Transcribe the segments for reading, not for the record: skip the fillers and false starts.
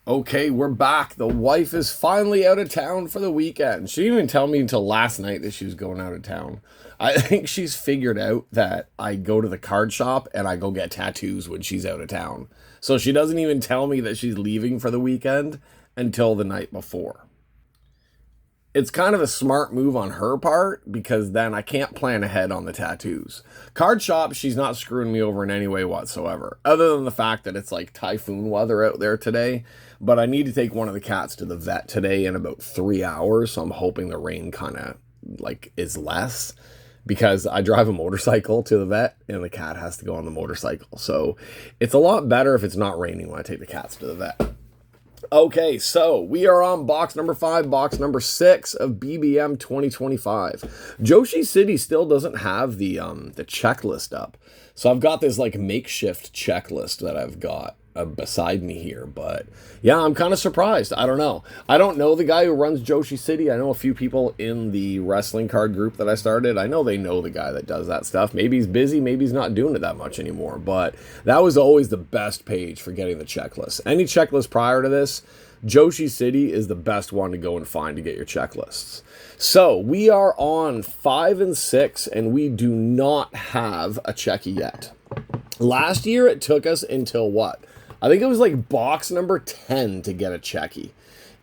Okay, we're back. The wife is finally out of town for the weekend. She didn't even tell me until last night that she was going out of town. I think she's figured out that I go to the card shop and I go get tattoos when she's out of town. So she doesn't even tell me that she's leaving for the weekend until the night before. It's kind of a smart move on her part because then I can't plan ahead on the tattoos. Card shop, she's not screwing me over in any way whatsoever, other than the fact that it's like typhoon weather out there today. But I need to take one of the cats to the vet today in about 3 hours, so I'm hoping the rain kind of like is less because I drive a motorcycle to the vet and the cat has to go on the motorcycle. So it's a lot better if it's not raining when I take the cats to the vet. Okay, so we are on box number 5, box number 6 of BBM 2025. Joshi City still doesn't have the checklist up. So I've got this like makeshift checklist that I've got beside me here, but yeah, I'm kind of surprised. I don't know. I don't know the guy who runs Joshi City. I know a few people in the wrestling card group that I started. I know they know the guy that does that stuff. Maybe he's busy, maybe he's not doing it that much anymore, but that was always the best page for getting the checklist. Any checklist prior to this, Joshi City is the best one to go and find to get your checklists. So we are on 5 and 6 and we do not have a Cheki yet. Last year it took us until what? I think it was like box number 10 to get a Cheki.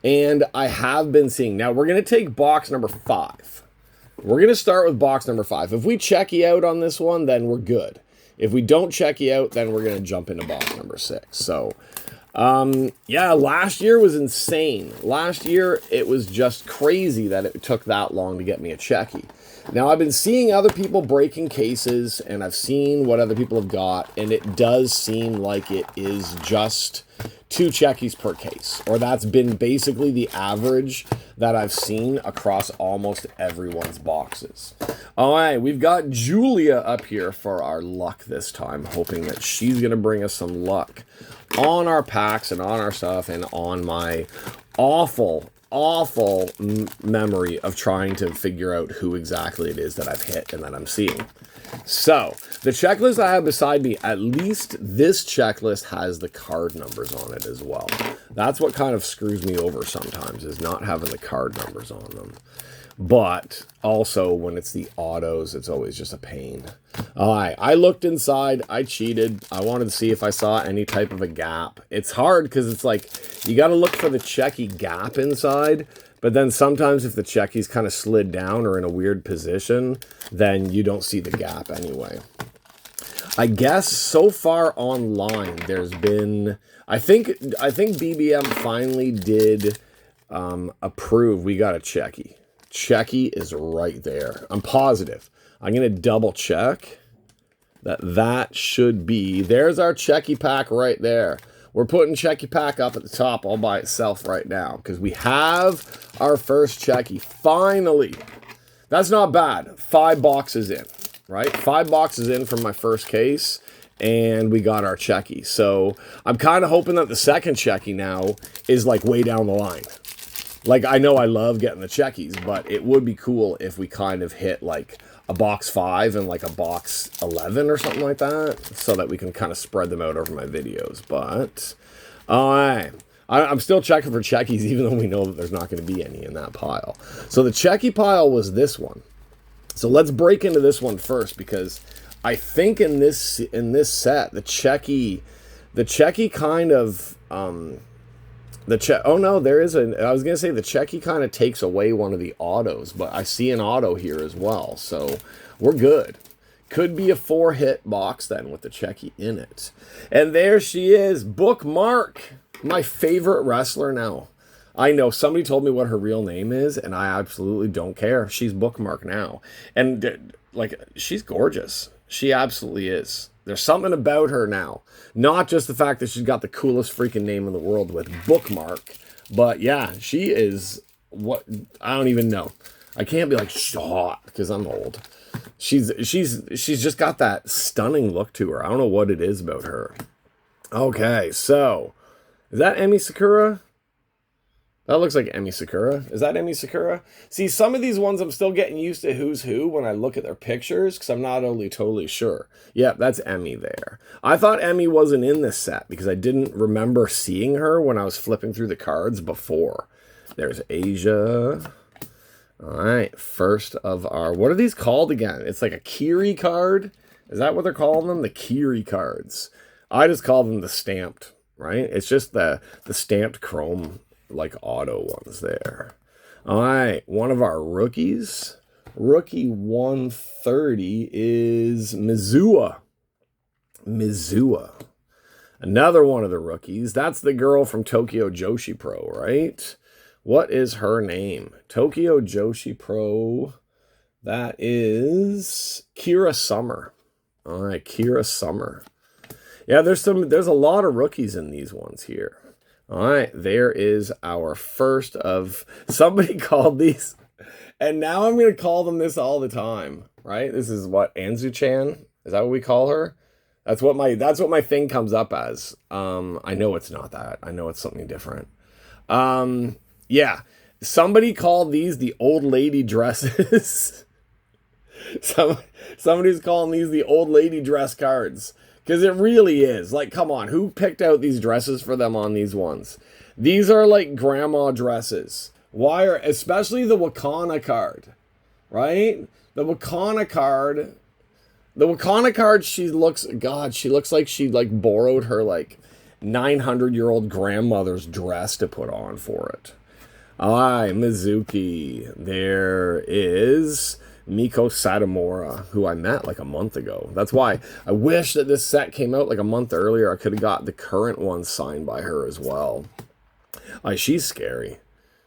And I have been seeing. Now we're going to take box number 5. We're going to start with box number 5. If we Cheki out on this one, then we're good. If we don't Cheki out, then we're going to jump into box number 6. So, yeah, last year was insane. Last year, it was just crazy that it took that long to get me a Cheki. Now, I've been seeing other people breaking cases, and I've seen what other people have got, and it does seem like it is just 2 Chekis per case, or that's been basically the average that I've seen across almost everyone's boxes. All right, we've got Julia up here for our luck this time, hoping that she's going to bring us some luck on our packs and on our stuff and on my awful memory of trying to figure out who exactly it is that I've hit and that I'm seeing. So, the checklist I have beside me, at least this checklist has the card numbers on it as well. That's what kind of screws me over sometimes, is not having the card numbers on them. But also, when it's the autos, it's always just a pain. All right, I looked inside. I cheated. I wanted to see if I saw any type of a gap. It's hard because it's like, you got to look for the Cheki gap inside. But then sometimes if the Cheki's kind of slid down or in a weird position, then you don't see the gap anyway. I guess so far online, there's been, I think BBM finally did approve we got a Cheki. Cheki is right there. I'm positive. I'm going to double check that should be. There's our Cheki pack right there. We're putting Cheki pack up at the top all by itself right now because we have our first Cheki. Finally. That's not bad. 5 boxes in, right? 5 boxes in from my first case, and we got our Cheki. So I'm kind of hoping that the second Cheki now is like way down the line. Like, I know I love getting the Chekis, but it would be cool if we kind of hit like a box 5 and like a box 11 or something like that, so that we can kind of spread them out over my videos. But I'm still checking for Chekis, even though we know that there's not going to be any in that pile. So the Cheki pile was this one. So let's break into this one first, because I think in this set the Cheki kind of oh no, there is I was gonna say the Cheki kind of takes away one of the autos, but I see an auto here as well, so we're good. Could be a 4-hit box then with the Cheki in it. And there she is, Bookmark, my favorite wrestler now. I know somebody told me what her real name is, and I absolutely don't care. She's Bookmark now, and like, she's gorgeous. She absolutely is. There's something about her now. Not just the fact that she's got the coolest freaking name in the world with Bookmark, but yeah, she is what, I don't even know. I can't be like, she's hot, because I'm old. She's just got that stunning look to her. I don't know what it is about her. Okay, so is that Emi Sakura? That looks like Emi Sakura. Is that Emi Sakura? See, some of these ones I'm still getting used to who's who when I look at their pictures because I'm not totally sure. Yeah, that's Emi there. I thought Emi wasn't in this set because I didn't remember seeing her when I was flipping through the cards before. There's Asia. All right, first of our... What are these called again? It's like a Kiri card? Is that what they're calling them? The Kiri cards. I just call them the stamped, right? It's just the stamped chrome like auto ones there. All right, one of our rookies. Rookie 130 is Mizua. Another one of the rookies. That's the girl from Tokyo Joshi Pro, right? What is her name? Tokyo Joshi Pro. That is Kira Summer. All right, Kira Summer. Yeah, there's a lot of rookies in these ones here. All right, there is our first of... Somebody called these, and now I'm going to call them this all the time, right? This is what, Anzu-chan? Is that what we call her? That's what my thing comes up as. I know it's not that. I know it's something different. Yeah, somebody called these the old lady dresses. Somebody's calling these the old lady dress cards. Because it really is. Like, come on. Who picked out these dresses for them on these ones? These are like grandma dresses. Why are... Especially the Wakana card. Right? The Wakana card... The Wakana card, she looks... God, she looks like she, like, borrowed her, like, 900-year-old grandmother's dress to put on for it. Alright, Mizuki. There is... Miko Satomura, who I met like a month ago. That's why I wish that this set came out like a month earlier. I could have got the current one signed by her as well. She's scary.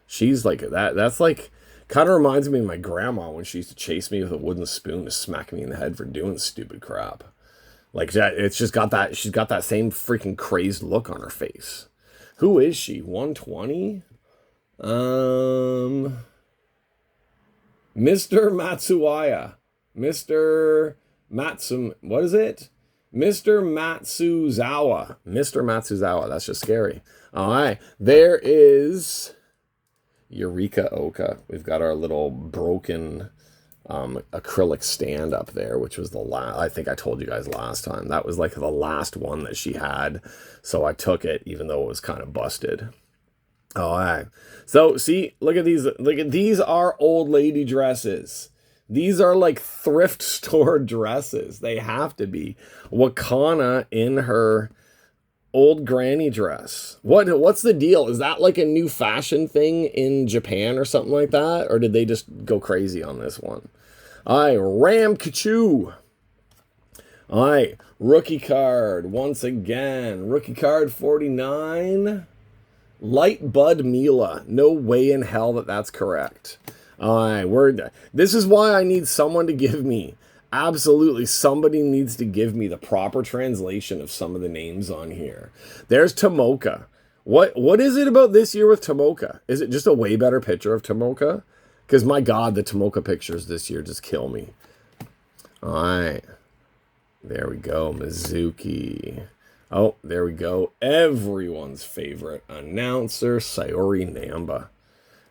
She's like that. That's like, kind of reminds me of my grandma when she used to chase me with a wooden spoon to smack me in the head for doing stupid crap. Like that, it's just got that, she's got that same freaking crazed look on her face. Who is she? 120? Mr. Matsuwaya. What is it? Mr. Matsuzawa. That's just scary. All right. There is Eureka Oka. We've got our little broken acrylic stand up there, which was the last, I think I told you guys last time. That was like the last one that she had. So I took it, even though it was kind of busted. All right. So, see, look at these. These are old lady dresses. These are like thrift store dresses. They have to be. Wakana in her old granny dress. What's the deal? Is that like a new fashion thing in Japan or something like that? Or did they just go crazy on this one? All right, Ram Kachu. All right, rookie card once again. Rookie card 49. Light Bud Mila. No way in hell that that's correct. All right, this is why I need someone to give me, absolutely somebody needs to give me the proper translation of some of the names on here. There's Tomoka. What is it about this year with Tomoka? Is it just a way better picture of Tomoka? Because my God, the Tomoka pictures this year just kill me. All right. There we go, Mizuki. Oh, there we go. Everyone's favorite announcer, Sayori Namba.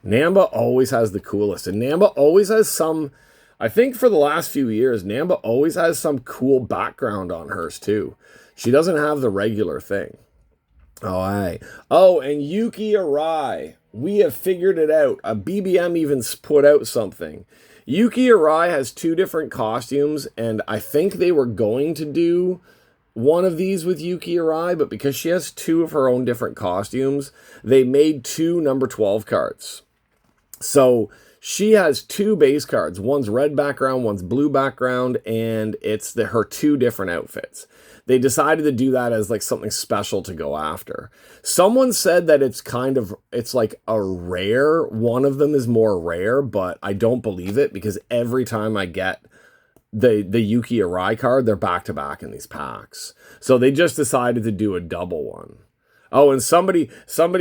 Namba always has the coolest. And Namba always has some... I think for the last few years, Namba always has some cool background on hers, too. She doesn't have the regular thing. All right. Oh, and Yuki Arai. We have figured it out. A BBM even put out something. Yuki Arai has 2 different costumes, and I think they were going to do one of these with Yuki Arai, but because she has 2 of her own different costumes, they made 2 number 12 cards. So she has 2 base cards. One's red background, one's blue background, and it's her 2 different outfits. They decided to do that as like something special to go after. Someone said that it's like a rare. One of them is more rare, but I don't believe it because every time I get the Yuki Arai card, they're back to back in these packs. So they just decided to do a double one. Oh, and somebody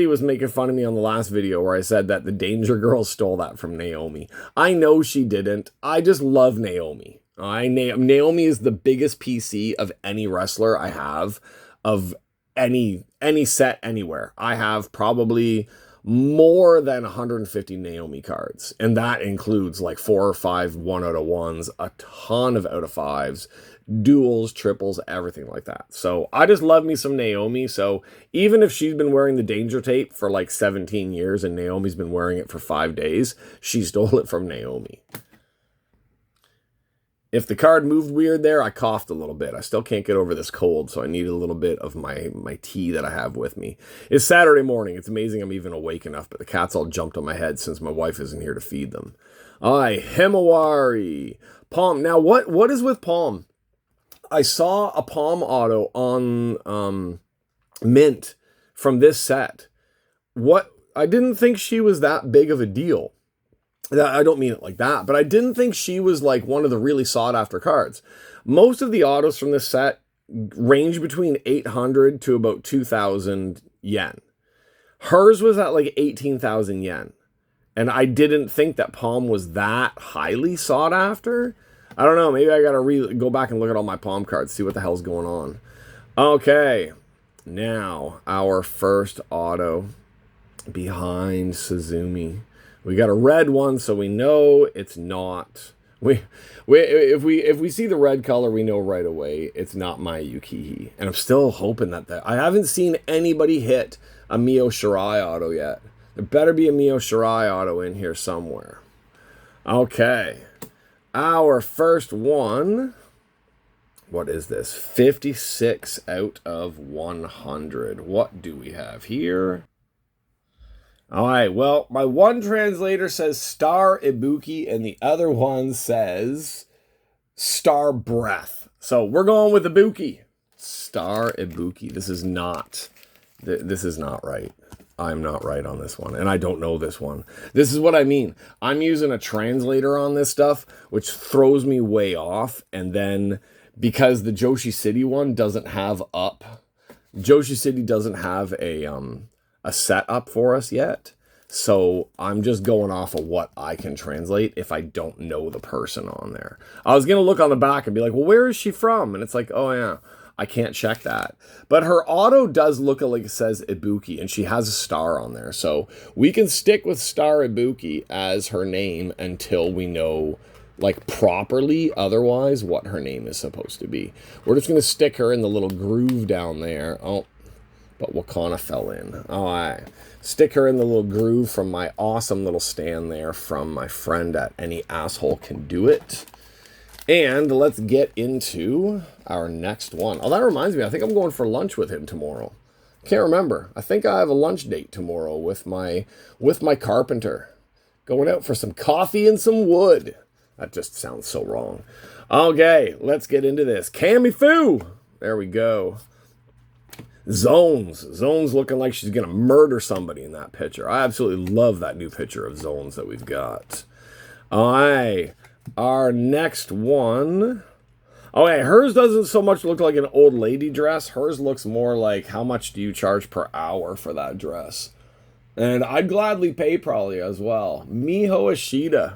was making fun of me on the last video where I said that the Danger Girl stole that from Naomi. I know she didn't. I just love Naomi. Naomi is the biggest PC of any wrestler I have, of any set anywhere. I have probably more than 150 Naomi cards. And that includes like 4 or 5 1 out of 1s, a ton of out of 5s, duals, triples, everything like that. So I just love me some Naomi. So even if she's been wearing the danger tape for like 17 years and Naomi's been wearing it for 5 days, she stole it from Naomi. If the card moved weird there, I coughed a little bit. I still can't get over this cold, so I need a little bit of my tea that I have with me. It's Saturday morning. It's amazing I'm even awake enough, but the cats all jumped on my head since my wife isn't here to feed them. Aye, Himawari. Palm. Now, what is with Palm? I saw a Palm auto on Mint from this set. I didn't think she was that big of a deal. I don't mean it like that, but I didn't think she was like one of the really sought after cards. Most of the autos from this set range between 800 to about 2,000 yen. Hers was at like 18,000 yen. And I didn't think that Palm was that highly sought after. I don't know. Maybe I got to go back and look at all my Palm cards, see what the hell's going on. Okay. Now, our first auto behind Suzumi. We got a red one, so we know it's not. If we see the red color, we know right away it's not my Yukihi. And I'm still hoping that I haven't seen anybody hit a Mio Shirai auto yet. There better be a Mio Shirai auto in here somewhere. Okay. Our first one. What is this? 56 out of 100. What do we have here? All right, well, my one translator says Star Ibuki, and the other one says Star Breath. So we're going with Ibuki. Star Ibuki. This is not right. I'm not right on this one, and I don't know this one. This is what I mean. I'm using a translator on this stuff, which throws me way off, and then because the Joshi City one doesn't have Joshi City doesn't have a setup for us yet. So I'm just going off of what I can translate if I don't know the person on there. I was going to look on the back and be like, well, where is she from? And it's like, oh yeah, I can't check that. But her auto does look like it says Ibuki, and she has a star on there. So we can stick with Star Ibuki as her name until we know like properly otherwise what her name is supposed to be. We're just going to stick her in the little groove down there. Oh, but Wakana fell in. All right. Stick her in the little groove from my awesome little stand there from my friend at Any Asshole Can Do It. And let's get into our next one. Oh, that reminds me. I think I'm going for lunch with him tomorrow. Can't remember. I think I have a lunch date tomorrow with my carpenter. Going out for some coffee and some wood. That just sounds so wrong. Okay, let's get into this. Kamifu! There we go. Zones looking like she's going to murder somebody in that picture. I absolutely love that new picture of Zones that we've got. All right. Our next one. Okay, hers doesn't so much look like an old lady dress. Hers looks more like how much do you charge per hour for that dress? And I'd gladly pay probably as well. Miho Ashida.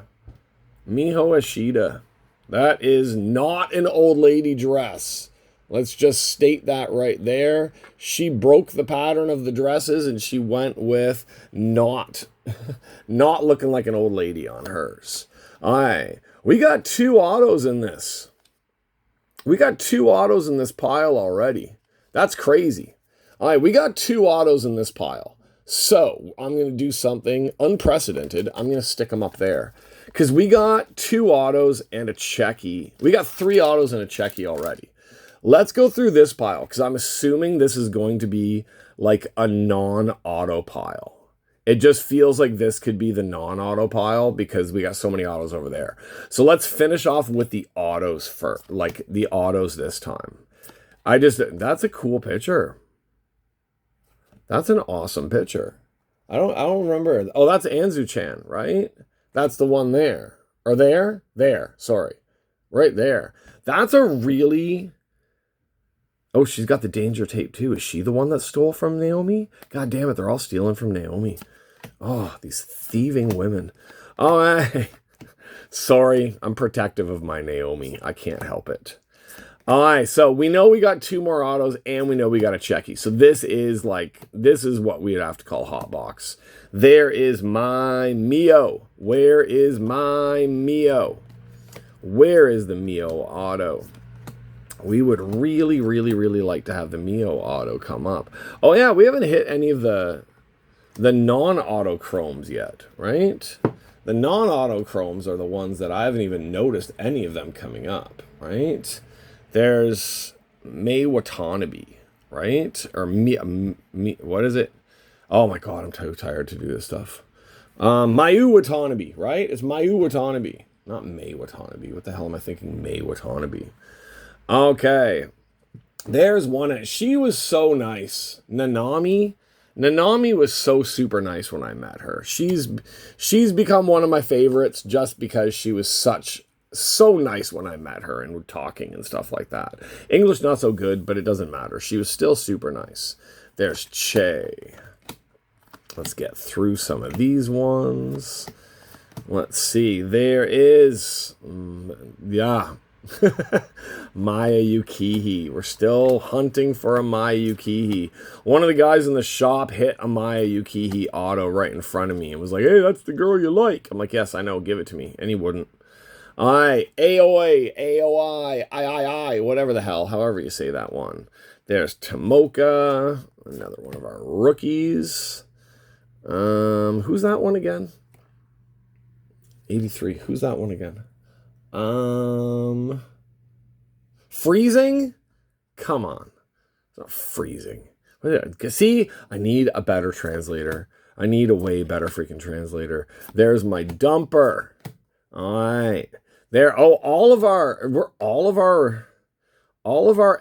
Miho Ashida. That is not an old lady dress. Let's just state that right there. She broke the pattern of the dresses and she went with not looking like an old lady on hers. All right. We got 2 autos in this. We got 2 autos in this pile already. That's crazy. All right. We got 2 autos in this pile. So I'm going to do something unprecedented. I'm going to stick them up there because we got 2 autos and a Cheki. We got 3 autos and a Cheki already. Let's go through this pile because I'm assuming this is going to be like a non-auto pile. It just feels like this could be the non-auto pile because we got so many autos over there. So let's finish off with the autos first, like the autos this time. That's a cool picture. That's an awesome picture. I don't remember. Oh, that's Anzu-chan, right? That's the one there. Or there. Sorry. Right there. That's a really... Oh, she's got the danger tape too. Is she the one that stole from Naomi? God damn it, they're all stealing from Naomi. Oh, these thieving women. Oh, hey. Sorry, I'm protective of my Naomi. I can't help it. All right, so we know we got 2 more autos, and we know we got a Cheki. So this is what we'd have to call hot box. There is my Mio. Where is my Mio? Where is the Mio auto? We would really, really, really like to have the Mio auto come up. Oh yeah, we haven't hit any of the non-auto chromes yet, right? The non-auto chromes are the ones that I haven't even noticed any of them coming up, right? There's Mei Watanabe, right? Or what is it? Oh my god, I'm too tired to do this stuff. Mayu Watanabe, right? It's Mayu Watanabe, not Mei Watanabe. What the hell am I thinking? Mei Watanabe. Okay, there's one. She was so nice. Nanami was so super nice when I met her. She's become one of my favorites just because she was so nice when I met her and talking and stuff like that. English not so good, but it doesn't matter. She was still super nice. There's Che. Let's get through some of these ones. Let's see. There is, yeah. Maya Yukihi. We're still hunting for a Maya Yukihi. One of the guys in the shop hit a Maya Yukihi auto right in front of me and was like, hey, that's the girl you like. I'm like, yes, I know, give it to me. And he wouldn't. Alright, AOA, AOI, I, whatever the hell, however you say that one. There's Tomoka, another one of our rookies. Who's that one again? 83, who's that one again? Freezing? Come on. It's not freezing. See, I need a better translator. I need a way better freaking translator. There's my dumper. Alright. There, oh, all of our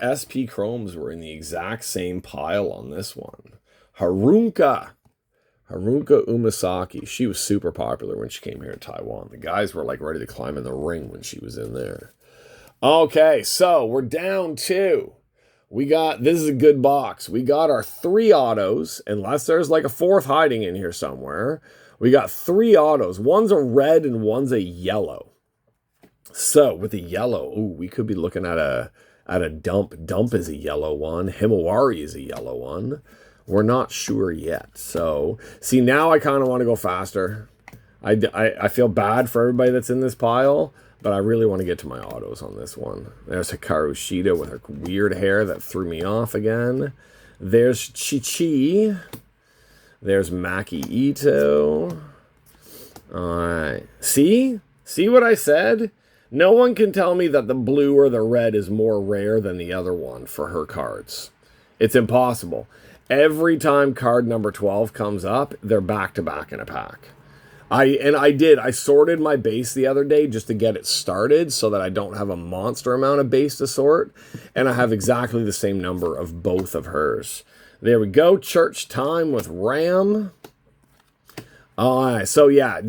SP chromes were in the exact same pile on this one. Haruka Umasaki. She was super popular when she came here to Taiwan. The guys were like ready to climb in the ring when she was in there. Okay, so we're down to, this is a good box. We got our 3 autos, unless there's like a 4th hiding in here somewhere. We got 3 autos. One's a red and one's a yellow. So with the yellow, ooh, we could be looking at a dump. Dump is a yellow one. Himawari is a yellow one. We're not sure yet. So, see, now I kind of want to go faster. I feel bad for everybody that's in this pile, but I really want to get to my autos on this one. There's Hikaru Shida with her weird hair that threw me off again. There's Chi-Chi. There's Maki Ito. Alright. See? See what I said? No one can tell me that the blue or the red is more rare than the other one for her cards. It's impossible. Every time card number 12 comes up, they're back-to-back in a pack. I sorted my base the other day just to get it started so that I don't have a monster amount of base to sort. And I have exactly the same number of both of hers. There we go. Church time with Ram. So yeah,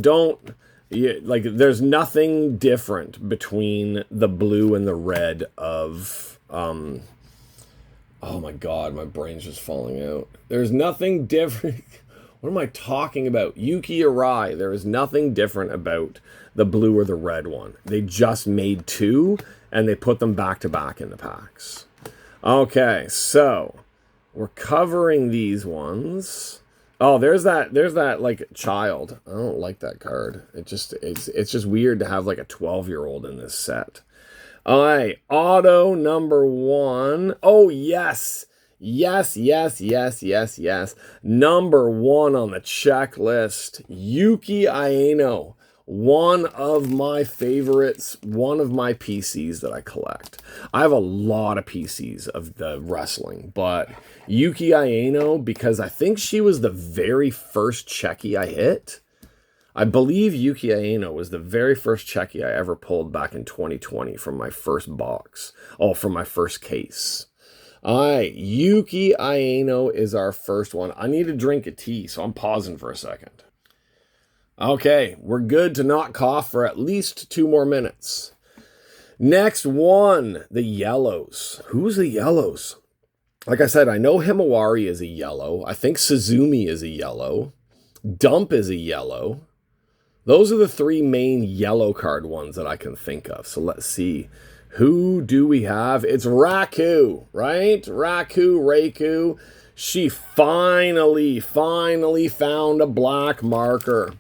there's nothing different between the blue and the red of, oh my god, my brain's just falling out. There's nothing different. What am I talking about? Yuki Arai. There is nothing different about the blue or the red one. They just made 2 and they put them back to back in the packs. Okay, so we're covering these ones. Oh, there's that like child. I don't like that card. It's just weird to have like a 12-year-old in this set. All right, auto number 1. Oh, yes. Yes. Number 1 on the checklist, Yuki Aino. One of my favorites, one of my PCs that I collect. I have a lot of PCs of the wrestling, but Yuki Aino, because I think she was the very first Cheki I hit. I believe Yuki Aino was the very first Cheki I ever pulled back in 2020 from my first box. Oh, from my first case. All right, Yuki Aino is our first one. I need to drink a tea, so I'm pausing for a second. Okay, we're good to not cough for at least 2 more minutes. Next one, the yellows. Who's the yellows? Like I said, I know Himawari is a yellow. I think Suzumi is a yellow. Dump is a yellow. Those are the 3 main yellow card ones that I can think of. So let's see. Who do we have? It's Raku, right? Raku. She finally found a black marker.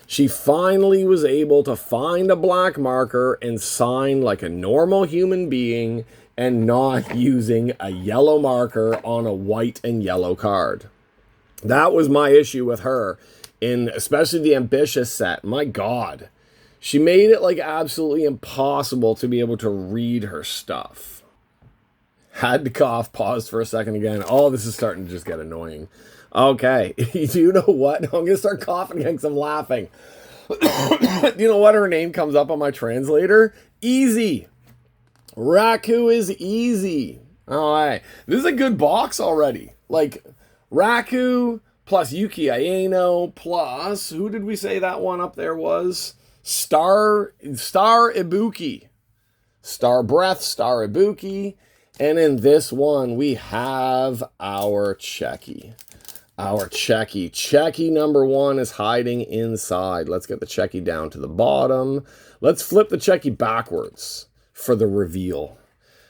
She finally was able to find a black marker and sign like a normal human being and not using a yellow marker on a white and yellow card. That was my issue with her, in especially the ambitious set. My God, she made it like absolutely impossible to be able to read her stuff. Had to cough, paused for a second again. Oh, this is starting to just get annoying. Okay, you know what? I'm going to start coughing again because I'm laughing. You know what? Her name comes up on my translator. Easy. Raku is easy. All right. This is a good box already. Like, Raku plus Yuki Aino plus, who did we say that one up there was? Star Ibuki. Star Breath, Star Ibuki. And in this one, we have our Cheki. Our Cheki. Cheki number 1 is hiding inside. Let's get the Cheki down to the bottom. Let's flip the Cheki backwards for the reveal.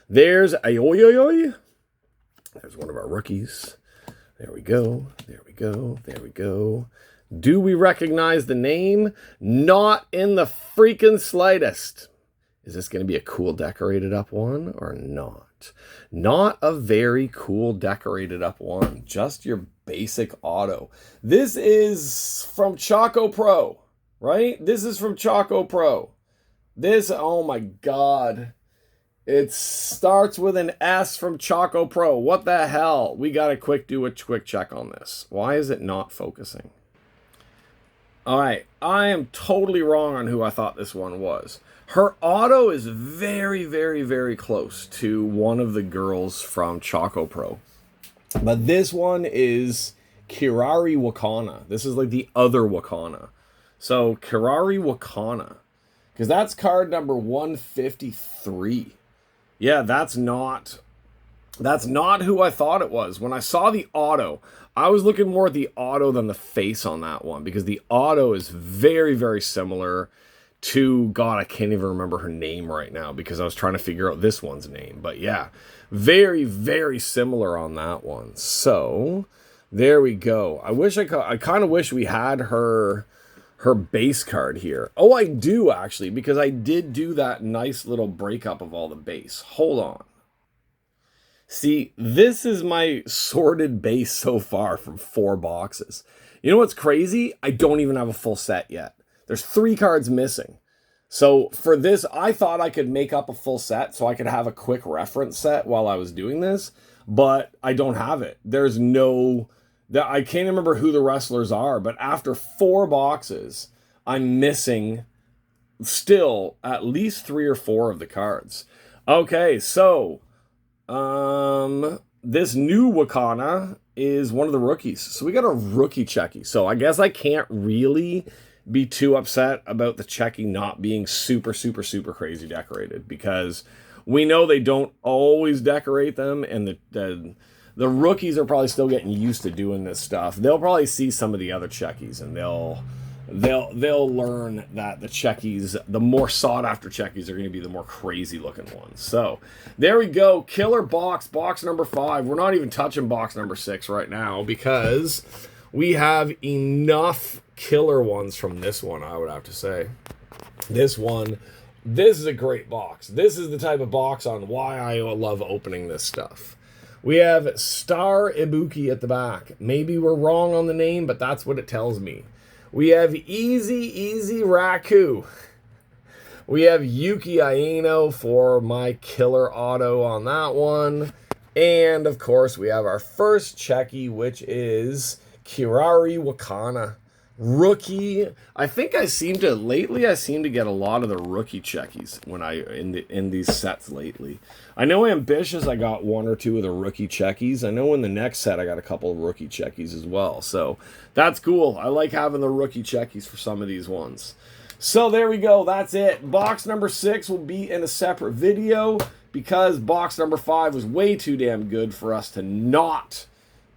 There's Ayoyoyoy. There's one of our rookies. There we go. There we go. There we go. Do we recognize the name? Not in the freaking slightest. Is this going to be a cool decorated up one or not? Not a very cool decorated up one. Just your basic auto. This is from Choco Pro, right? This is from Choco Pro. This, oh my God. It starts with an S from Choco Pro. What the hell? We got to do a quick check on this. Why is it not focusing? All right. I am totally wrong on who I thought this one was. Her auto is very, very, very close to one of the girls from Choco Pro. But this one is Kirari Wakana. This is like the other Wakana. So Kirari Wakana. Because that's card number 153. Yeah, that's not who I thought it was. When I saw the auto, I was looking more at the auto than the face on that one. Because the auto is very, very similar to, God, I can't even remember her name right now because I was trying to figure out this one's name. But yeah, very, very similar on that one. So there we go. I kind of wish we had her base card here. Oh, I do actually, because I did do that nice little breakup of all the base. Hold on. See, this is my sorted base so far from 4 boxes. You know what's crazy? I don't even have a full set yet. There's 3 cards missing. So for this, I thought I could make up a full set so I could have a quick reference set while I was doing this, but I don't have it. There's no... I can't remember who the wrestlers are, but after 4 boxes, I'm missing still at least 3 or 4 of the cards. Okay, so this new Wakana is one of the rookies. So we got a rookie Cheki. So I guess I can't really be too upset about the Cheki not being super, super, super crazy decorated, because we know they don't always decorate them, and the rookies are probably still getting used to doing this stuff. They'll probably see some of the other Chekis, and they'll learn that the Chekis, the more sought after Chekis, are going to be the more crazy looking ones. So there we go. Killer box number 5. We're not even touching box number 6 right now because we have enough killer ones from this one, I would have to say. This is a great box. This is the type of box on why I love opening this stuff. We have Star Ibuki at the back. Maybe we're wrong on the name, but that's what it tells me. We have Easy Raku. We have Yuki Aino for my killer auto on that one. And, of course, we have our first Cheki, which is Kirari Wakana. Rookie. I think lately I seem to get a lot of the rookie Chekis in these sets lately. I know Ambitious, I got 1 or 2 of the rookie Chekis. I know in the next set I got a couple of rookie Chekis as well. So that's cool. I like having the rookie Chekis for some of these ones. So there we go. That's it. Box number 6 will be in a separate video because box number 5 was way too damn good for us to not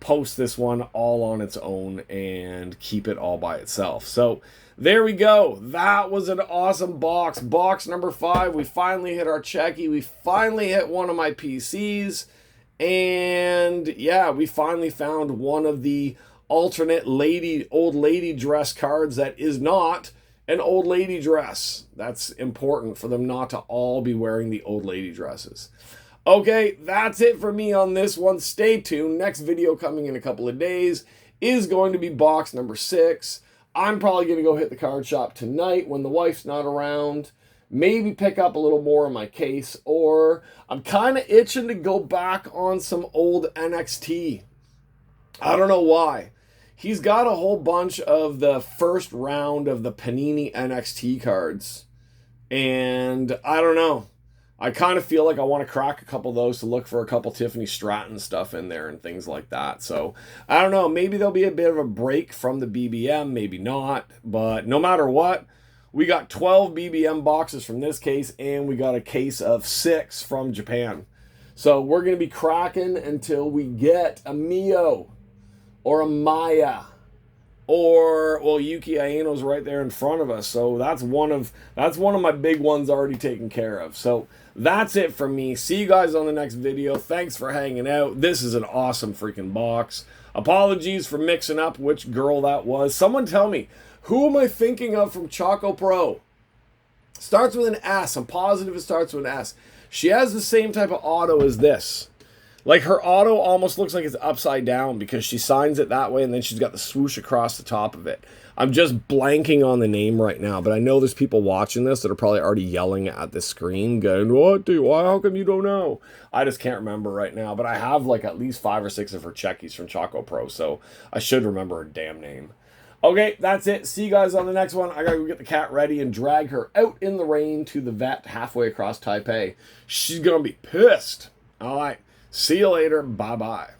post this one all on its own and keep it all by itself. So there we go. That was an awesome box. Box number 5. We finally hit our Cheki. We finally hit one of my PCs. And yeah, we finally found one of the alternate old lady dress cards that is not an old lady dress. That's important for them not to all be wearing the old lady dresses. Okay, that's it for me on this one. Stay tuned. Next video coming in a couple of days is going to be box number 6. I'm probably going to go hit the card shop tonight when the wife's not around. Maybe pick up a little more in my case. Or I'm kind of itching to go back on some old NXT. I don't know why. He's got a whole bunch of the first round of the Panini NXT cards. And I don't know. I kind of feel like I want to crack a couple of those to look for a couple Tiffany Stratton stuff in there and things like that. So, I don't know. Maybe there'll be a bit of a break from the BBM. Maybe not. But no matter what, we got 12 BBM boxes from this case, and we got a case of 6 from Japan. So, we're going to be cracking until we get a Mio or a Maya. Or, well, Yuki Aeno's right there in front of us. So that's one of my big ones already taken care of. So that's it from me. See you guys on the next video. Thanks for hanging out. This is an awesome freaking box. Apologies for mixing up which girl that was. Someone tell me, who am I thinking of from Choco Pro? Starts with an S. I'm positive it starts with an S. She has the same type of auto as this. Like, her auto almost looks like it's upside down because she signs it that way and then she's got the swoosh across the top of it. I'm just blanking on the name right now, but I know there's people watching this that are probably already yelling at the screen going, what, dude, why, how come you don't know? I just can't remember right now, but I have like at least 5 or 6 of her Chekis from Choco Pro, so I should remember her damn name. Okay, that's it. See you guys on the next one. I gotta go get the cat ready and drag her out in the rain to the vet halfway across Taipei. She's gonna be pissed. All right. See you later. Bye-bye.